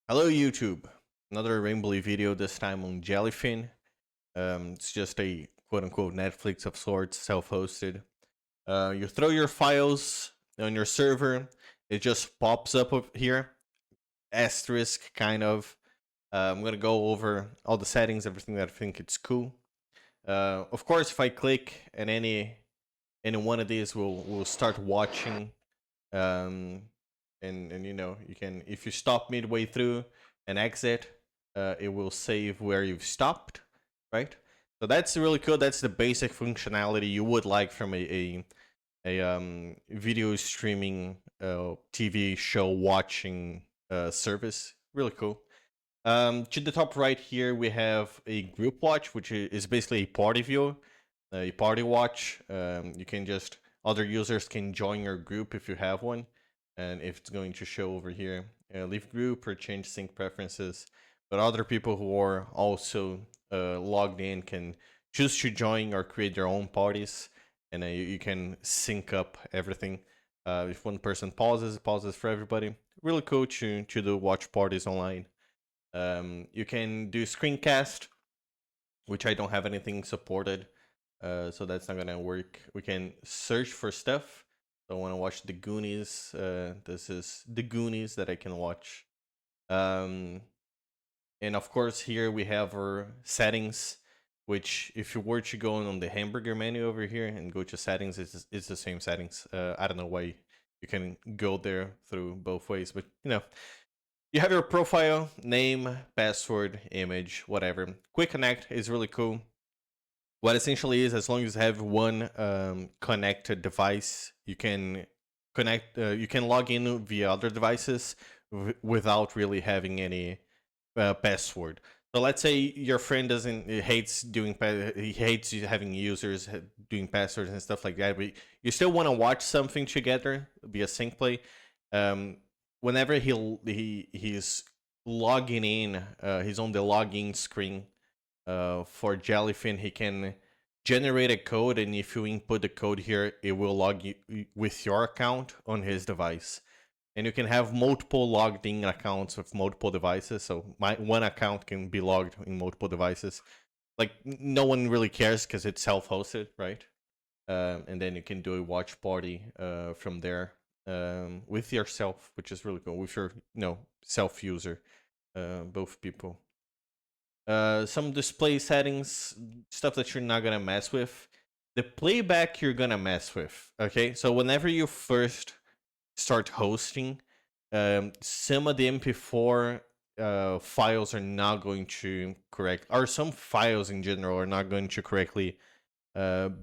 Hello YouTube, another Rainbow video, this time on Jellyfin. It's just a quote-unquote Netflix of sorts, self-hosted. You throw your files on your server, it just pops up here, asterisk kind of. I'm gonna go over all the settings, everything that I think it's cool. Of course, if I click on any one of these, we'll start watching. Um, and you know, you can, if you stop midway through and exit, it will save where you've stopped, right? So that's really cool. That's the basic functionality you would like from a video streaming TV show watching service. Really cool. To the top right here, we have a group watch, which is basically a party view, a party watch. You can just, other users can join your group if you have one, and if it's going to show over here, leave group or change sync preferences. But other people who are also logged in can choose to join or create their own parties, and you can sync up everything. If one person pauses, it pauses for everybody. Really cool to do watch parties online. You can do screencast, which I don't have anything supported, so that's not gonna work. We can search for stuff. So I want to watch The Goonies. This is The Goonies that I can watch. Um, and of course, here we have our settings, which if you were to go on the hamburger menu over here and go to settings, it's the same settings. I don't know why you can go there through both ways, but you know, you have your profile, name, password, image, whatever. Quick connect is really cool. What essentially is, as long as you have one connected device, you can connect. You can log in via other devices without really having any password. So let's say your friend doesn't he hates doing he hates having users doing passwords and stuff like that. But you still want to watch something together via sync play. Um, Whenever he's logging in, he's on the login screen for Jellyfin. He can generate a code, and if you input the code here, it will log you with your account on his device. And you can have multiple logged in accounts with multiple devices. So my one account can be logged in multiple devices. Like no one really cares because it's self-hosted, right? And then you can do a watch party from there with yourself, which is really cool. With your self user, both people. Some display settings, stuff that you're not gonna mess with. The playback you're gonna mess with. Okay, so whenever you first start hosting, some of the MP4 files are not going to correct, or some files in general are not going to correctly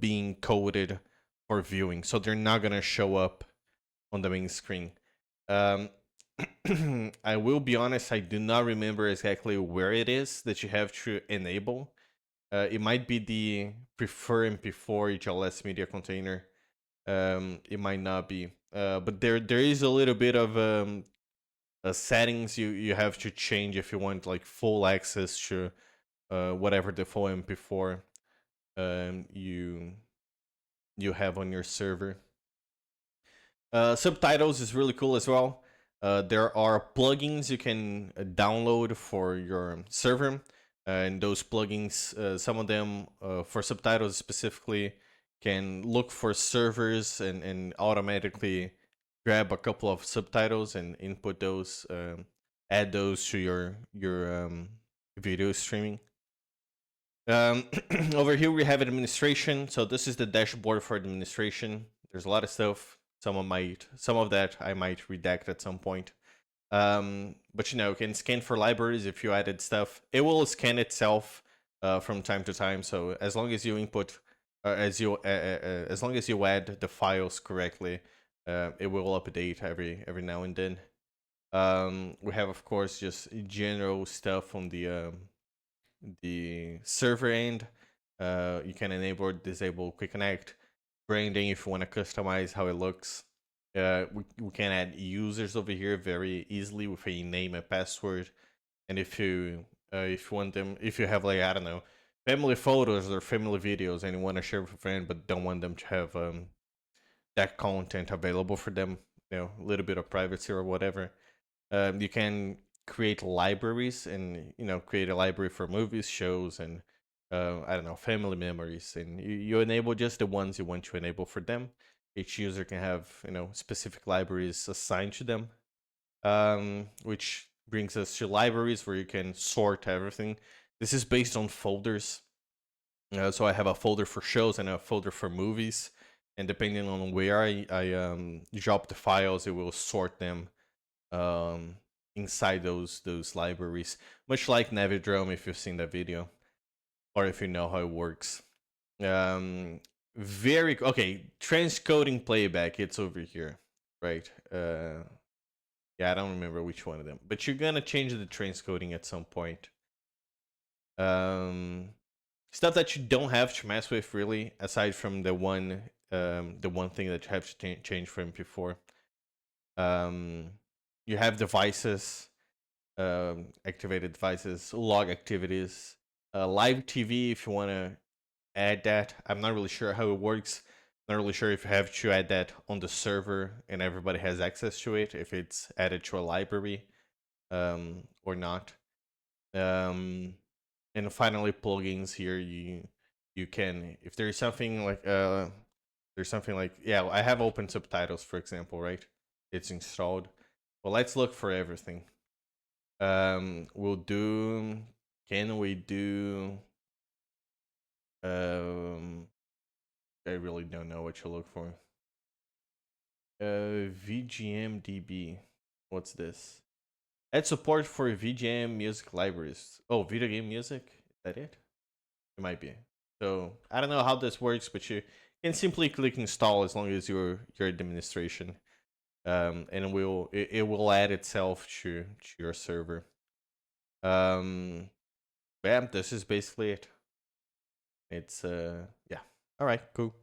being coded for viewing, so they're not gonna show up on the main screen. I will be honest, I do not remember exactly where it is that you have to enable. It might be the prefer MP4 HLS media container. It might not be, but there is a little bit of settings you have to change if you want like full access to whatever the full MP4 you have on your server. Subtitles is really cool as well. There are plugins you can download for your server, and those plugins, some of them for subtitles specifically, can look for servers and automatically grab a couple of subtitles and input those, add those to your video streaming. Over here we have administration. So this is the dashboard for administration. There's a lot of stuff. Some of that I might redact at some point. But you can scan for libraries if you added stuff. It will scan itself from time to time. So as long as you input, as long as you add the files correctly, it will update every now and then. We have, of course, just general stuff on the server end. You can enable or disable quick connect, branding if you want to customize how it looks. We can add users over here very easily with a name and password. And if you want them, if you have like, I don't know, family photos or family videos and you want to share with a friend but don't want them to have that content available for them, a little bit of privacy or whatever, you can create libraries and create a library for movies, shows, and I don't know, family memories, and you enable just the ones you want to enable for them. Each user can have specific libraries assigned to them, which brings us to libraries where you can sort everything. This is based on folders. So I have a folder for shows and a folder for movies, and depending on where I drop the files, it will sort them um, inside those libraries, much like Navidrome, if you've seen that video or if you know how it works. Very okay. Transcoding playback. It's over here, right? Yeah, I don't remember which one of them, but you're gonna change the transcoding at some point. Um, Stuff that you don't have to mess with really, aside from the one thing that you have to change from before. Um, you have devices, activated devices, log activities, live TV if you want to add that. I'm not really sure how it works. Not really sure if you have to add that on the server and everybody has access to it, if it's added to a library or not. And finally, plugins here. You can, if there's something like yeah, I have open subtitles, for example, right? It's installed. Well, let's look for everything. We'll do. Can we do? I really don't know what to look for. VGMDB. What's this? Add support for VGM music libraries. Oh, video game music? Is that it? It might be. So I don't know how this works, but you can simply click install as long as your administration. And it will add itself to your server. Yeah, this is basically it. It's yeah. All right, cool.